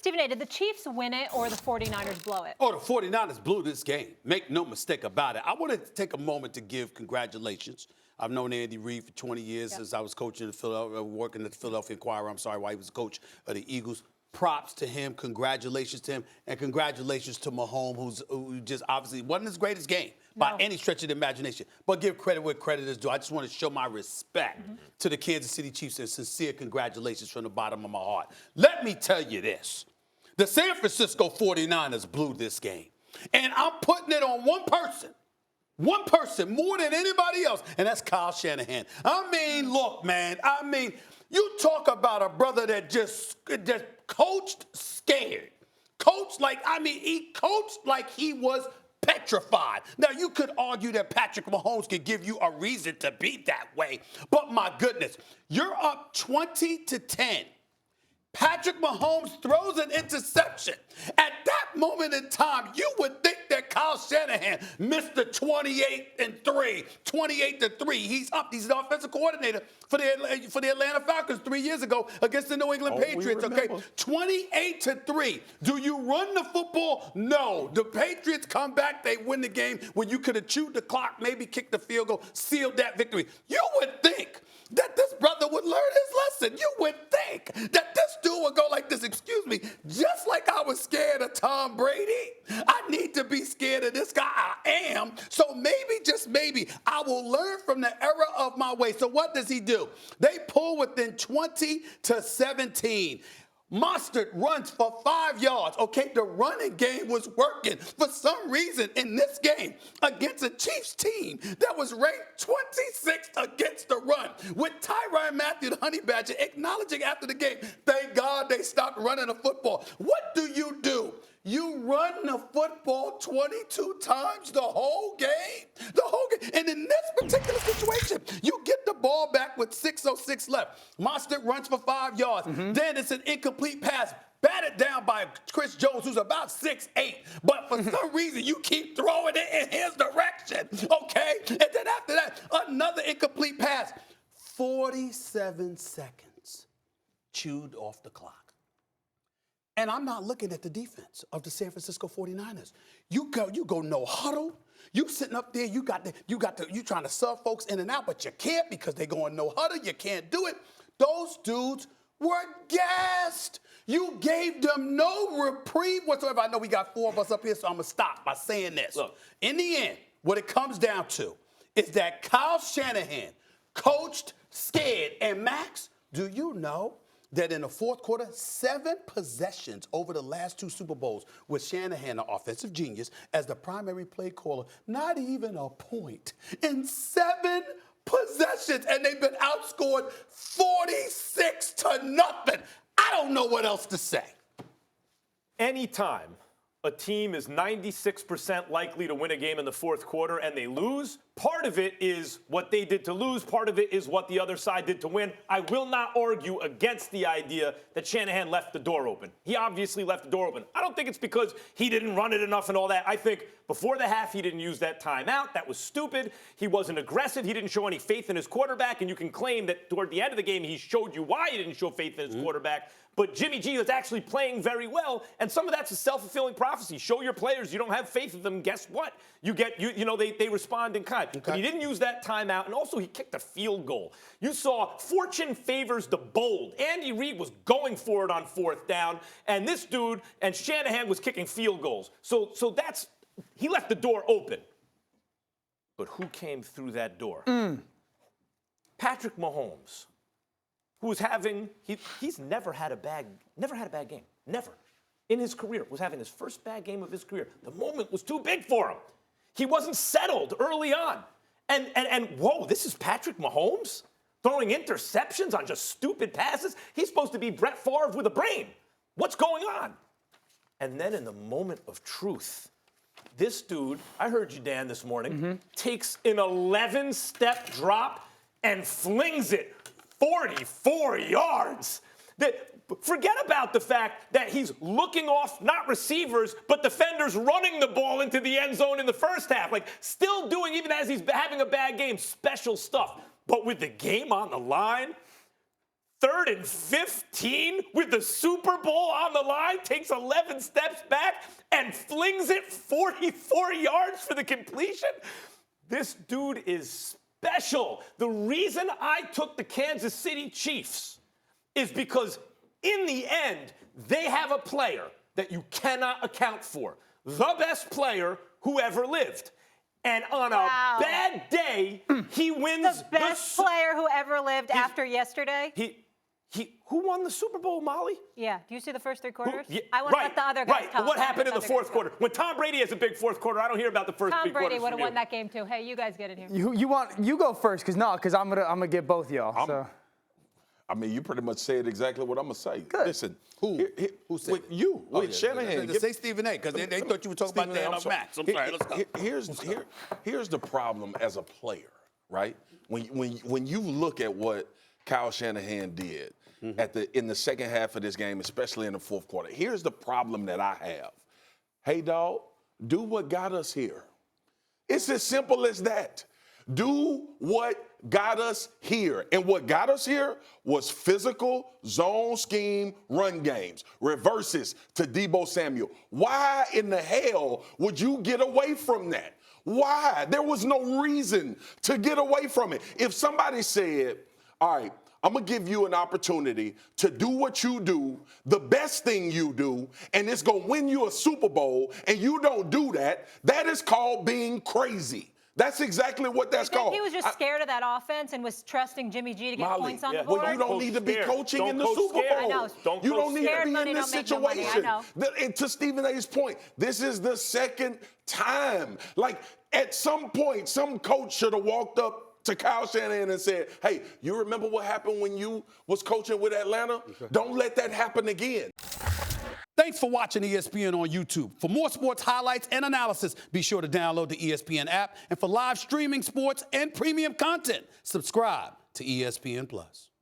Stephen A., did the Chiefs win it or the 49ers blow it? Oh, the 49ers blew this game. Make no mistake about it. I want to take a moment to give congratulations. I've known Andy Reid for 20 years since I was coaching the working at the Philadelphia Inquirer. I'm sorry, while he was coach of the Eagles. Props to him, congratulations to him, and congratulations to Mahomes, who just obviously wasn't his greatest game by any stretch of the imagination. But give credit where credit is due. I just want to show my respect to the Kansas City Chiefs and sincere congratulations from the bottom of my heart. Let me tell you this. The San Francisco 49ers blew this game. And I'm putting it on one person more than anybody else, and that's Kyle Shanahan. I mean, look, man, you talk about a brother that just coached scared. He coached like he was petrified. Now, you could argue that Patrick Mahomes could give you a reason to be that way, but my goodness, you're up 20-10. Patrick Mahomes throws an interception. At that moment in time, you would think that Kyle Shanahan missed the 28-3. He's up. He's the offensive coordinator for the Atlanta Falcons 3 years ago against the New England Patriots. Okay, 28-3. Do you run the football? No. The Patriots come back. They win the game when you could have chewed the clock, maybe kicked the field goal, sealed that victory. You would think that this brother would learn his lesson. You would think that this dude would go like this, excuse me, just like I was scared of Tom Brady, I need to be scared of this guy. I am. So maybe, just maybe, I will learn from the error of my way. So what does he do? They pull within 20-17. Mostert runs for 5 yards. Okay, the running game was working for some reason in this game against a Chiefs team that was ranked 26th against the run, with Tyrann Mathieu, the honey badger, acknowledging after the game, thank God they stopped running the football. What do? You run the football 22 times the whole game? The whole game. And in this particular situation, you get the ball back with 6:06 left. Mostert runs for 5 yards. Then it's an incomplete pass, batted down by Chris Jones, who's about 6'8". But for some reason, you keep throwing it in his direction, okay? And then after that, another incomplete pass. 47 seconds chewed off the clock. And I'm not looking at the defense of the San Francisco 49ers. You go no huddle. You sitting up there, you trying to sub folks in and out, but you can't because they going no huddle. You can't do it. Those dudes were gassed. You gave them no reprieve whatsoever. I know we got 4 of us up here, so I'm going to stop by saying this. Look, in the end, what it comes down to is that Kyle Shanahan coached scared. And Max, do you know that in the fourth quarter, 7 possessions over the last 2 Super Bowls with Shanahan, the offensive genius, as the primary play caller, not even a point in 7 possessions, and they've been outscored 46-0. I don't know what else to say. Anytime a team is 96% likely to win a game in the fourth quarter and they lose, part of it is what they did to lose. Part of it is what the other side did to win. I will not argue against the idea that Shanahan left the door open. He obviously left the door open. I don't think it's because he didn't run it enough and all that. I think before the half, he didn't use that timeout. That was stupid. He wasn't aggressive. He didn't show any faith in his quarterback. And you can claim that toward the end of the game, he showed you why he didn't show faith in his quarterback. But Jimmy G was actually playing very well, and some of that's a self-fulfilling prophecy. Show your players you don't have faith in them. Guess what? They respond in kind. Okay. But he didn't use that timeout, and also he kicked a field goal. You saw fortune favors the bold. Andy Reid was going for it on 4th down, and this dude and Shanahan was kicking field goals. So that's he left the door open. But who came through that door? Patrick Mahomes, who was he's never had a bad game. Never. In his career, was having his first bad game of his career. The moment was too big for him. He wasn't settled early on. And whoa, this is Patrick Mahomes throwing interceptions on just stupid passes? He's supposed to be Brett Favre with a brain. What's going on? And then in the moment of truth, this dude, I heard you, Dan, this morning, takes an 11-step drop and flings it 44 yards. Forget about the fact that he's looking off not receivers, but defenders running the ball into the end zone in the first half. Like, still doing, even as he's having a bad game, special stuff. But with the game on the line, 3rd and 15 with the Super Bowl on the line, takes 11 steps back and flings it 44 yards for the completion. This dude is special. The reason I took the Kansas City Chiefs is because in the end, they have a player that you cannot account for. The best player who ever lived. And on a bad day, he wins the best player who ever lived after yesterday. Who won the Super Bowl, Molly? Yeah. Do you see the first 3 quarters? Yeah, I want to let the other guys Right. talk. What happened in the 4th quarter? When Tom Brady has a big 4th quarter, I don't hear about the first 3 quarters. Tom Brady would have from won you. that game too. Hey, you guys get in here. You go first, because I'm gonna get both y'all. So. I mean, you pretty much said exactly what I'm gonna say. Good. Listen, Who said with you, with Shanahan. Say Stephen A. Because they thought you were talking about Dan Max. I'm sorry. Let's go. Here's the problem as a player, right? When you look at what Kyle Shanahan did in the second half of this game, especially in the 4th quarter, here's the problem that I have. Hey, dog, do what got us here. It's as simple as that. Do what got us here. And what got us here was physical, zone scheme, run games, reverses to Deebo Samuel. Why in the hell would you get away from that? Why? There was no reason to get away from it. If somebody said, all right, I'm going to give you an opportunity to do what you do, the best thing you do, and it's going to win you a Super Bowl, and you don't do that, that is called being crazy. That's exactly what that's called. He was just scared of that offense and was trusting Jimmy G to get points on the board. Well, you don't need to be coaching in the Super Bowl. I know. You don't need to be money in this don't make no money. situation. I know. And to Stephen A's point, this is the second time. Like, at some point, some coach should have walked up to Kyle Shanahan and said, hey, you remember what happened when you was coaching with Atlanta? Don't let that happen again. Thanks for watching ESPN on YouTube. For more sports highlights and analysis, be sure to download the ESPN app. And for live streaming sports and premium content, subscribe to ESPN+.